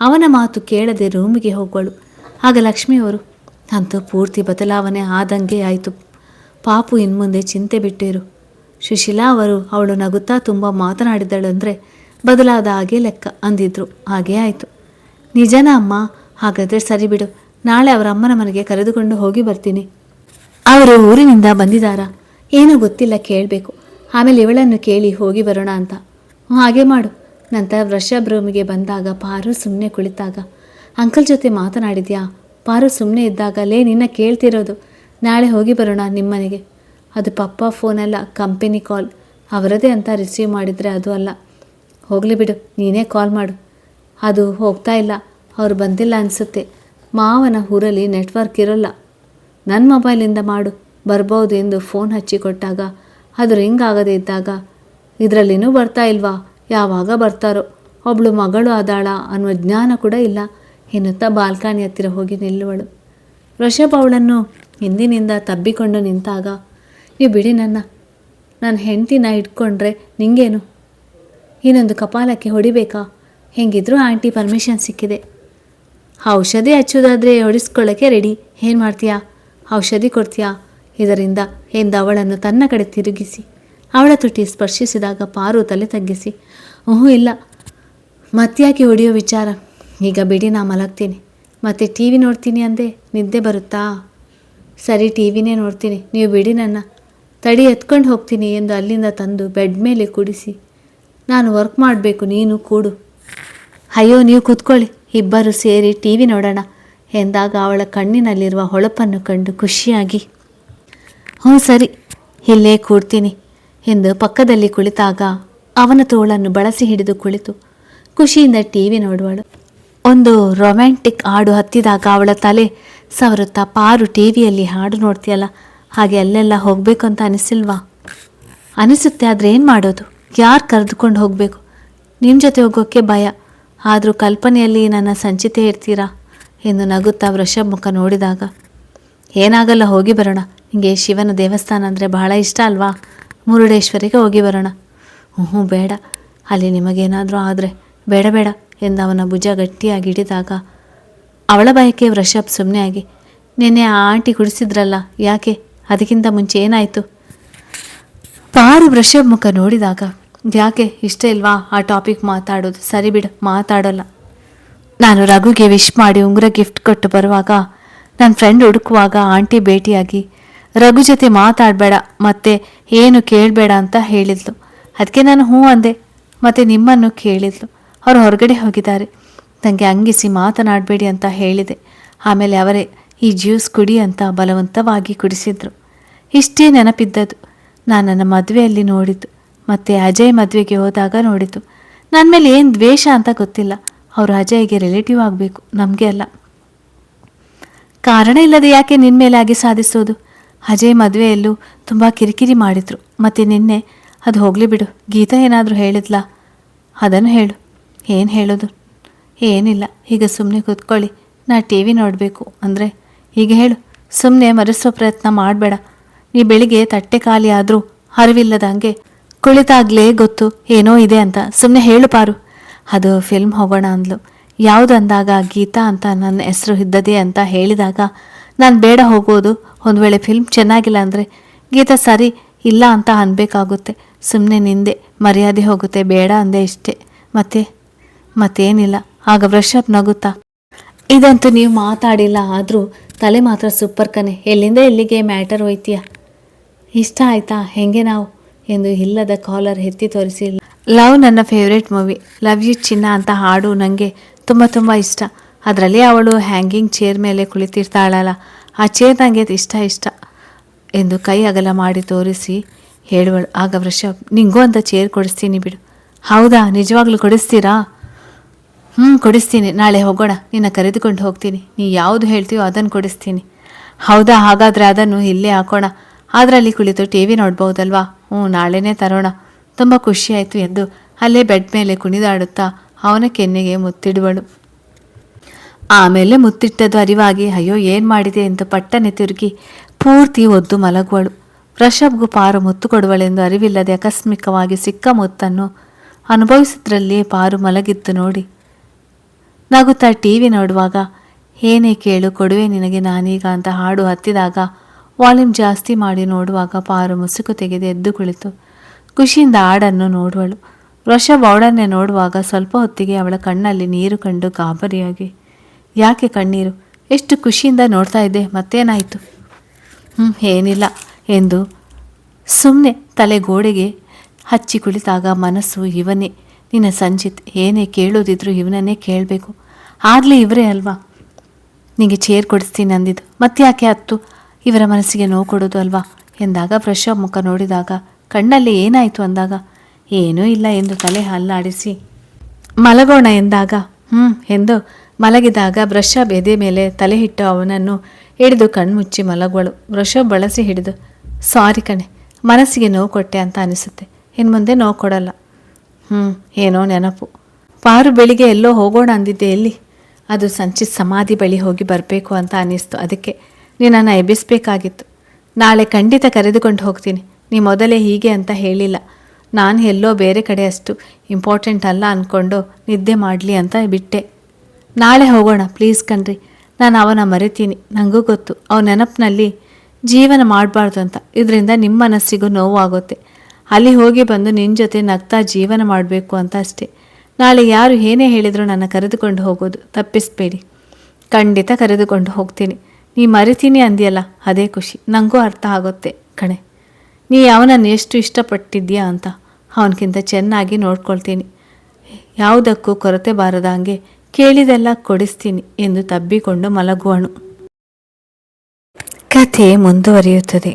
ಅವನ ಮಾತು ಕೇಳದೆ ರೂಮಿಗೆ ಹೋಗುವಳು. ಆಗ ಲಕ್ಷ್ಮಿಯವರು, ಅಂತೂ ಪೂರ್ತಿ ಬದಲಾವಣೆ ಆದಂಗೆ ಆಯಿತು ಪಾಪು, ಇನ್ಮುಂದೆ ಚಿಂತೆ ಬಿಟ್ಟಿರು. ಸುಶೀಲಾ ಅವರು ಅವಳು ನಗುತ್ತಾ ತುಂಬ ಮಾತನಾಡಿದಳು ಅಂದರೆ ಬದಲಾದ ಹಾಗೆ ಲೆಕ್ಕ ಅಂದಿದ್ರು. ಹಾಗೇ ಆಯಿತು. ನಿಜನ ಅಮ್ಮ? ಹಾಗಾದರೆ ಸರಿ ಬಿಡು, ನಾಳೆ ಅವರ ಅಮ್ಮನ ಮನೆಗೆ ಕರೆದುಕೊಂಡು ಹೋಗಿ ಬರ್ತೀನಿ. ಅವರು ಊರಿನಿಂದ ಬಂದಿದ್ದಾರಾ ಏನೂ ಗೊತ್ತಿಲ್ಲ, ಕೇಳಬೇಕು. ಆಮೇಲೆ ಇವಳನ್ನು ಕೇಳಿ ಹೋಗಿ ಬರೋಣ ಅಂತ. ಹಾಗೆ ಮಾಡು. ನಂತರ ವೃಷಭ್ ರೂಮಿಗೆ ಬಂದಾಗ ಪಾರು ಸುಮ್ಮನೆ ಕುಳಿತಾಗ, ಅಂಕಲ್ ಜೊತೆ ಮಾತನಾಡಿದ್ಯಾ? ಪಾರು ಸುಮ್ಮನೆ ಇದ್ದಾಗಲೇ ನಿನ್ನ ಕೇಳ್ತಿರೋದು. ನಾಳೆ ಹೋಗಿ ಬರೋಣ ನಿಮ್ಮನೆಗೆ. ಅದು ಪಪ್ಪ ಫೋನಲ್ಲ, ಕಂಪೆನಿ ಕಾಲ್. ಅವರದೇ ಅಂತ ರಿಸೀವ್ ಮಾಡಿದರೆ ಅದು ಅಲ್ಲ. ಹೋಗಲಿ ಬಿಡು, ನೀನೇ ಕಾಲ್ ಮಾಡು. ಅದು ಹೋಗ್ತಾ ಇಲ್ಲ, ಅವರು ಬಂದಿಲ್ಲ ಅನಿಸುತ್ತೆ. ಮಾವನ ಊರಲ್ಲಿ ನೆಟ್ವರ್ಕ್ ಇರೋಲ್ಲ. ನನ್ನ ಮೊಬೈಲಿಂದ ಮಾಡು, ಬರ್ಬೋದು ಎಂದು ಫೋನ್ ಹಚ್ಚಿಕೊಟ್ಟಾಗ ಅದು ರಿಂಗ್ ಆಗದೇ ಇದ್ದಾಗ, ಇದರಲ್ಲಿನೂ ಬರ್ತಾ ಇಲ್ವಾ? ಯಾವಾಗ ಬರ್ತಾರೋ? ಒಬ್ಬಳು ಮಗಳು ಆದಾಳ ಅನ್ನುವ ಜ್ಞಾನ ಕೂಡ ಇಲ್ಲ ಎನ್ನುತ್ತಾ ಬಾಲ್ಕನಿ ಹತ್ತಿರ ಹೋಗಿ ನಿಲ್ಲುವಳು. ವೃಷಭ್ ಅವಳನ್ನು ಹಿಂದಿನಿಂದ ತಬ್ಬಿಕೊಂಡು ನಿಂತಾಗ, ನೀವು ಬಿಡಿ ನನ್ನ ಹೆಂಡತಿನ ಇಟ್ಕೊಂಡ್ರೆ ನಿಂಗೇನು? ಇನ್ನೊಂದು ಕಪಾಲಕ್ಕೆ ಹೊಡಿಬೇಕಾ? ಹೆಂಗಿದ್ರೂ ಆಂಟಿ ಪರ್ಮಿಷನ್ ಸಿಕ್ಕಿದೆ. ಔಷಧಿ ಹಚ್ಚೋದಾದರೆ ಹೊಡಿಸ್ಕೊಳ್ಳೋಕ್ಕೆ ರೆಡಿ. ಏನು ಮಾಡ್ತೀಯಾ? ಔಷಧಿ ಕೊಡ್ತೀಯಾ ಇದರಿಂದ ಎಂದು ಅವಳನ್ನು ತನ್ನ ಕಡೆ ತಿರುಗಿಸಿ ಅವಳ ತುಟಿ ಸ್ಪರ್ಶಿಸಿದಾಗ ಪಾರು ತಲೆ ತಗ್ಗಿಸಿ, ಇಲ್ಲ, ಮತ್ತ್ಯಾಕೆ ಹೊಡೆಯೋ ವಿಚಾರ? ಈಗ ಬಿಡಿ, ನಾ ಮಲಗ್ತೀನಿ. ಮತ್ತೆ ಟಿ ವಿ ನೋಡ್ತೀನಿ ಅಂದೆ, ನಿದ್ದೆ ಬರುತ್ತಾ? ಸರಿ, ಟಿ ವಿನೇ ನೋಡ್ತೀನಿ, ನೀವು ಬಿಡಿ ತಡಿ, ಎತ್ಕೊಂಡು ಹೋಗ್ತೀನಿ ಎಂದು ಅಲ್ಲಿಂದ ತಂದು ಬೆಡ್ ಮೇಲೆ ಕುಡಿಸಿ, ನಾನು ವರ್ಕ್ ಮಾಡಬೇಕು, ನೀನು ಕೂಡು. ಅಯ್ಯೋ, ನೀವು ಕೂತ್ಕೊಳ್ಳಿ, ಇಬ್ಬರು ಸೇರಿ ಟಿ ವಿ ನೋಡೋಣ ಎಂದಾಗ ಅವಳ ಕಣ್ಣಿನಲ್ಲಿರುವ ಹೊಳಪನ್ನು ಕಂಡು ಖುಷಿಯಾಗಿ, ಹ್ಞೂ ಸರಿ, ಇಲ್ಲೇ ಕೂಡ್ತೀನಿ ಎಂದು ಪಕ್ಕದಲ್ಲಿ ಕುಳಿತಾಗ ಅವನ ತೋಳನ್ನು ಬಳಸಿ ಹಿಡಿದು ಕುಳಿತು ಖುಷಿಯಿಂದ ಟಿ ವಿ ನೋಡುವಳು. ಒಂದು ರೊಮ್ಯಾಂಟಿಕ್ ಹಾಡು ಹತ್ತಿದಾಗ ಅವಳ ತಲೆ ಸವರುತ್ತಾ, ಪಾರು ಟಿ ವಿಯಲ್ಲಿ ಹಾಡು ನೋಡ್ತೀಯಲ್ಲ, ಹಾಗೆ ಅಲ್ಲೆಲ್ಲ ಹೋಗಬೇಕು ಅಂತ ಅನಿಸಿಲ್ವಾ? ಅನಿಸುತ್ತೆ, ಆದರೆ ಏನು ಮಾಡೋದು? ಯಾರು ಕರೆದುಕೊಂಡು ಹೋಗಬೇಕು? ನಿಮ್ಮ ಜೊತೆ ಹೋಗೋಕ್ಕೆ ಭಯ, ಆದರೂ ಕಲ್ಪನೆಯಲ್ಲಿ ನನ್ನ ಸಂಚಿತೆ ಇರ್ತೀರಾ ಎಂದು ನಗುತ್ತಾ ವೃಷಭ್ ಮುಖ ನೋಡಿದಾಗ, ಏನಾಗಲ್ಲ, ಹೋಗಿ ಬರೋಣ. ನಿಮಗೆ ಶಿವನ ದೇವಸ್ಥಾನ ಅಂದರೆ ಬಹಳ ಇಷ್ಟ ಅಲ್ವಾ? ಮುರುಡೇಶ್ವರಿಗೆ ಹೋಗಿ ಬರೋಣ. ಬೇಡ, ಅಲ್ಲಿ ನಿಮಗೇನಾದರೂ ಆದರೆ ಬೇಡ ಎಂದು ಅವನ ಭುಜ ಗಟ್ಟಿಯಾಗಿ ಹಿಡಿದಾಗ ಅವಳ ಬಯಕೆ ವೃಷಭ್ ಸುಮ್ಮನೆ ಆಗಿ, ನಿನ್ನೆ ಆ ಆಂಟಿ ಕುಡಿಸಿದ್ರಲ್ಲ, ಯಾಕೆ? ಅದಕ್ಕಿಂತ ಮುಂಚೆ ಏನಾಯಿತು? ಪಾರು ವೃಷಭ್ ಮುಖ ನೋಡಿದಾಗ, ಯಾಕೆ ಇಷ್ಟ ಇಲ್ವಾ ಆ ಟಾಪಿಕ್ ಮಾತಾಡೋದು? ಸರಿ ಬಿಡು, ಮಾತಾಡೋಲ್ಲ. ನಾನು ರಘುಗೆ ವಿಶ್ ಮಾಡಿ ಉಂಗುರ ಗಿಫ್ಟ್ ಕೊಟ್ಟು ಬರುವಾಗ ನನ್ನ ಫ್ರೆಂಡ್ ಹುಡುಕುವಾಗ ಆಂಟಿ ಭೇಟಿಯಾಗಿ ರಘು ಜೊತೆ ಮಾತಾಡಬೇಡ ಮತ್ತೆ ಏನು ಕೇಳಬೇಡ ಅಂತ ಹೇಳಿದ್ಲು. ಅದಕ್ಕೆ ನಾನು ಹ್ಞೂ ಅಂದೆ. ಮತ್ತು ನಿಮ್ಮನ್ನು ಕೇಳಿದ್ಲು. ಅವರು ಹೊರಗಡೆ ಹೋಗಿದ್ದಾರೆ, ನನಗೆ ಅಂಗಿಸಿ ಮಾತನಾಡಬೇಡಿ ಅಂತ ಹೇಳಿದೆ. ಆಮೇಲೆ ಅವರೇ ಈ ಜ್ಯೂಸ್ ಕುಡಿ ಅಂತ ಬಲವಂತವಾಗಿ ಕುಡಿಸಿದ್ರು. ಇಷ್ಟೇ ನೆನಪಿದ್ದದು. ನಾನು ನನ್ನ ಮದುವೆಯಲ್ಲಿ ನೋಡಿದ್ದು, ಮತ್ತು ಅಜಯ್ ಮದುವೆಗೆ ಹೋದಾಗ ನೋಡಿದ್ದು. ನನ್ನ ಮೇಲೆ ಏನು ದ್ವೇಷ ಅಂತ ಗೊತ್ತಿಲ್ಲ. ಅವರು ಅಜಯ್ಗೆ ರಿಲೇಟಿವ್ ಆಗಬೇಕು, ನಮಗೆ ಅಲ್ಲ. ಕಾರಣ ಇಲ್ಲದೆ ಯಾಕೆ ನಿನ್ನ ಮೇಲೆ ಆಗಿ ಸಾಧಿಸೋದು? ಅಜಯ್ ಮದುವೆಯಲ್ಲೂ ತುಂಬ ಕಿರಿಕಿರಿ ಮಾಡಿದ್ರು. ಮತ್ತು ನಿನ್ನೆ ಅದು ಹೋಗಲಿ ಬಿಡು, ಗೀತಾ ಏನಾದರೂ ಹೇಳಿದ್ಲಾ? ಅದನ್ನು ಹೇಳು. ಏನು ಹೇಳೋದು? ಏನಿಲ್ಲ, ಈಗ ಸುಮ್ಮನೆ ಕೂತ್ಕೊಳ್ಳಿ, ನಾ ಟಿ ವಿ ನೋಡಬೇಕು ಅಂದರೆ ಈಗ ಹೇಳು. ಸುಮ್ಮನೆ ಮರೆಸೋ ಪ್ರಯತ್ನ ಮಾಡಬೇಡ. ನೀ ಬೆಳಿಗ್ಗೆ ತಟ್ಟೆ ಖಾಲಿ ಆದರೂ ಅರಿವಿಲ್ಲದಂಗೆ ಕುಳಿತಾಗಲೇ ಗೊತ್ತು ಏನೋ ಇದೆ ಅಂತ. ಸುಮ್ಮನೆ ಹೇಳು ಪಾರು. ಅದು ಫಿಲ್ಮ್ ಹೋಗೋಣ ಅಂದ್ಲು. ಯಾವುದು ಅಂದಾಗ ಗೀತಾ ಅಂತ ನನ್ನ ಹೆಸರು ಇದ್ದದೆ ಅಂತ ಹೇಳಿದಾಗ ನಾನು ಬೇಡ ಹೋಗೋದು. ಒಂದು ವೇಳೆ ಫಿಲ್ಮ್ ಚೆನ್ನಾಗಿಲ್ಲ ಅಂದರೆ ಗೀತಾ ಸರಿ ಇಲ್ಲ ಅಂತ ಅನ್ಬೇಕಾಗುತ್ತೆ. ಸುಮ್ಮನೆ ನಿಂದೆ ಮರ್ಯಾದೆ ಹೋಗುತ್ತೆ, ಬೇಡ ಅಂದೆ ಇಷ್ಟೇ. ಮತ್ತೇನಿಲ್ಲ. ಆಗ ವೃಷಭ್ ನಗುತ್ತಾ, ಇದಂತೂ ನೀವು ಮಾತಾಡಿಲ್ಲ, ಆದರೂ ತಲೆ ಮಾತ್ರ ಸೂಪರ್ ಕನೆ. ಎಲ್ಲಿಂದ ಎಲ್ಲಿಗೆ ಮ್ಯಾಟರ್ ಹೋಯ್ತೀಯ? ಇಷ್ಟ ಆಯ್ತಾ ಹೆಂಗೆ ನಾವು ಎಂದು ಇಲ್ಲದ ಕಾಲರ್ ಎತ್ತಿ ತೋರಿಸಿ, ಲವ್ ನನ್ನ ಫೇವ್ರೇಟ್ ಮೂವಿ, ಲವ್ ಯು ಚಿನ್ನ ಅಂತ ಹಾಡು ನನಗೆ ತುಂಬ ತುಂಬ ಇಷ್ಟ. ಅದರಲ್ಲಿ ಅವಳು ಹ್ಯಾಂಗಿಂಗ್ ಚೇರ್ ಮೇಲೆ ಕುಳಿತಿರ್ತಾಳಲ್ಲ, ಆ ಚೇರ್ ನನಗೆ ಇಷ್ಟ ಎಂದು ಕೈ ಅಗಲ ಮಾಡಿ ತೋರಿಸಿ ಹೇಳುವಳು. ಆಗ ವೃಷಭ್, ನಿಂಗೂ ಅಂತ ಚೇರ್ ಕೊಡಿಸ್ತೀನಿ ಬಿಡು. ಹೌದಾ, ನಿಜವಾಗ್ಲೂ ಕೊಡಿಸ್ತೀರಾ? ಕೊಡಿಸ್ತೀನಿ, ನಾಳೆ ಹೋಗೋಣ, ನಿನ್ನ ಕರೆದುಕೊಂಡು ಹೋಗ್ತೀನಿ. ನೀ ಯಾವುದು ಹೇಳ್ತೀಯೋ ಅದನ್ನು ಕೊಡಿಸ್ತೀನಿ. ಹೌದಾ, ಹಾಗಾದರೆ ಅದನ್ನು ಇಲ್ಲೇ ಹಾಕೋಣ, ಅದರಲ್ಲಿ ಕುಳಿತು ಟಿ ವಿ ನೋಡ್ಬೋದಲ್ವಾ? ನಾಳೆನೇ ತರೋಣ. ತುಂಬ ಖುಷಿಯಾಯಿತು ಎಂದು ಅಲ್ಲೇ ಬೆಡ್ ಮೇಲೆ ಕುಣಿದಾಡುತ್ತಾ ಅವನ ಕೆನ್ನೆಗೆ ಮುತ್ತಿಡುವಳು. ಆಮೇಲೆ ಮುತ್ತಿಟ್ಟದ್ದು ಅರಿವಾಗಿ ಅಯ್ಯೋ ಏನು ಮಾಡಿದೆ ಎಂದು ಪಟ್ಟನೆ ತಿರುಗಿ ಪೂರ್ತಿ ಒದ್ದು ಮಲಗುವಳು. ವೃಷಭ್ಗೂ ಪಾರು ಮುತ್ತು ಕೊಡುವಳೆಂದು ಅರಿವಿಲ್ಲದೆ ಆಕಸ್ಮಿಕವಾಗಿ ಸಿಕ್ಕ ಮುತ್ತನ್ನು ಅನುಭವಿಸಿದ್ರಲ್ಲಿಯೇ ಪಾರು ಮಲಗಿದ್ದು ನೋಡಿ ನಗುತ್ತಾ ಟಿ ವಿ ನೋಡುವಾಗ, ಏನೇ ಕೇಳು ಕೊಡುವೆ ನಿನಗೆ ನಾನೀಗ ಅಂತ ಹಾಡು ಹತ್ತಿದಾಗ ವಾಲ್ಯೂಮ್ ಜಾಸ್ತಿ ಮಾಡಿ ನೋಡುವಾಗ ಪಾರು ಮುಸುಕು ತೆಗೆದು ಎದ್ದು ಕುಳಿತು ಖುಷಿಯಿಂದ ಹಾಡನ್ನು ನೋಡುವಳು. ವೃಷಭ್ ಅವಳನ್ನೇ ನೋಡುವಾಗ ಸ್ವಲ್ಪ ಹೊತ್ತಿಗೆ ಅವಳ ಕಣ್ಣಲ್ಲಿ ನೀರು ಕಂಡು ಗಾಬರಿಯಾಗಿ, ಯಾಕೆ ಕಣ್ಣೀರು? ಎಷ್ಟು ಖುಷಿಯಿಂದ ನೋಡ್ತಾ ಇದ್ದೆ, ಮತ್ತೇನಾಯಿತು? ಏನಿಲ್ಲ ಎಂದು ಸುಮ್ಮನೆ ತಲೆ ಗೋಡೆಗೆ ಹಚ್ಚಿ ಕುಳಿತಾಗ ಮನಸ್ಸು ಇವನೇ, ನಿನ್ನ ಸಂಜಿತ್, ಏನೇ ಕೇಳೋದಿದ್ರು ಇವನನ್ನೇ ಕೇಳಬೇಕು. ಆಗಲೇ ಇವರೇ ಅಲ್ವಾ ನಿನಗೆ ಚೇರ್ ಕೊಡಿಸ್ತೀನಿ ಅಂದಿದ್ದು, ಮತ್ತೆ ಯಾಕೆ ಹತ್ತು ಇವರ ಮನಸ್ಸಿಗೆ ನೋವು ಕೊಡೋದು ಅಲ್ವಾ ಎಂದಾಗ ವೃಷಭ್ ಮುಖ ನೋಡಿದಾಗ ಕಣ್ಣಲ್ಲಿ ಏನಾಯಿತು ಅಂದಾಗ ಏನೂ ಇಲ್ಲ ಎಂದು ತಲೆ ಹಲ್ಲಾಡಿಸಿ ಮಲಗೋಣ ಎಂದಾಗ ಎಂದು ಮಲಗಿದಾಗ ವೃಷಭ್ ಎದೆ ಮೇಲೆ ತಲೆ ಇಟ್ಟು ಅವನನ್ನು ಹಿಡಿದು ಕಣ್ಮುಚ್ಚಿ ಮಲಗುವಳು. ವೃಷಭ್ ಬಳಸಿ ಹಿಡಿದು, ಸಾರಿ ಕಣೆ, ಮನಸ್ಸಿಗೆ ನೋವು ಕೊಟ್ಟೆ ಅಂತ ಅನಿಸುತ್ತೆ, ಇನ್ನು ಮುಂದೆ ನೋವು ಕೊಡಲ್ಲ. ಏನೋ ನೆನಪು. ಪಾರು ಬೆಳಿಗ್ಗೆ ಎಲ್ಲೋ ಹೋಗೋಣ ಅಂದಿದ್ದೆ, ಎಲ್ಲಿ? ಅದು ಸಂಚಿತ್ ಸಮಾಧಿ ಬಳಿ ಹೋಗಿ ಬರಬೇಕು ಅಂತ ಅನ್ನಿಸ್ತು. ಅದಕ್ಕೆ ನೀನನ್ನು ಎಬ್ಬಿಸಬೇಕಾಗಿತ್ತು. ನಾಳೆ ಖಂಡಿತ ಕರೆದುಕೊಂಡು ಹೋಗ್ತೀನಿ. ನೀ ಮೊದಲೇ ಹೀಗೆ ಅಂತ ಹೇಳಿಲ್ಲ. ನಾನು ಎಲ್ಲೋ ಬೇರೆ ಕಡೆ ಅಷ್ಟು ಇಂಪಾರ್ಟೆಂಟ್ ಅಲ್ಲ ಅಂದ್ಕೊಂಡು ನಿದ್ದೆ ಮಾಡಲಿ ಅಂತ ಬಿಟ್ಟೆ. ನಾಳೆ ಹೋಗೋಣ ಪ್ಲೀಸ್ ಕಣ್ರಿ. ನಾನು ಅವನ ಮರಿತೀನಿ. ನನಗೂ ಗೊತ್ತು ಅವನ ನೆನಪಿನಲ್ಲಿ ಜೀವನ ಮಾಡಬಾರ್ದು ಅಂತ. ಇದರಿಂದ ನಿಮ್ಮ ಮನಸ್ಸಿಗೂ ನೋವು ಆಗುತ್ತೆ. ಅಲ್ಲಿ ಹೋಗಿ ಬಂದು ನಿನ್ನ ಜೊತೆ ನಗ್ತಾ ಜೀವನ ಮಾಡಬೇಕು ಅಂತ ಅಷ್ಟೇ. ನಾಳೆ ಯಾರು ಏನೇ ಹೇಳಿದರೂ ನನ್ನ ಕರೆದುಕೊಂಡು ಹೋಗೋದು ತಪ್ಪಿಸಬೇಡಿ. ಖಂಡಿತ ಕರೆದುಕೊಂಡು ಹೋಗ್ತೀನಿ. ನೀ ಮರಿತೀನಿ ಅಂದಿಯಲ್ಲ, ಅದೇ ಖುಷಿ. ನನಗೂ ಅರ್ಥ ಆಗುತ್ತೆ ಕಣೆ. ನೀ ಅವನನ್ನು ಎಷ್ಟು ಇಷ್ಟಪಟ್ಟಿದ್ಯಾ ಅಂತ. ಅವನಕ್ಕಿಂತ ಚೆನ್ನಾಗಿ ನೋಡ್ಕೊಳ್ತೀನಿ. ಯಾವುದಕ್ಕೂ ಕೊರತೆ ಬಾರದಂಗೆ ಕೇಳಿದೆಲ್ಲ ಕೊಡಿಸ್ತೀನಿ ಎಂದು ತಬ್ಬಿಕೊಂಡು ಮಲಗುವನು. ಕಥೆ ಮುಂದುವರಿಯುತ್ತದೆ.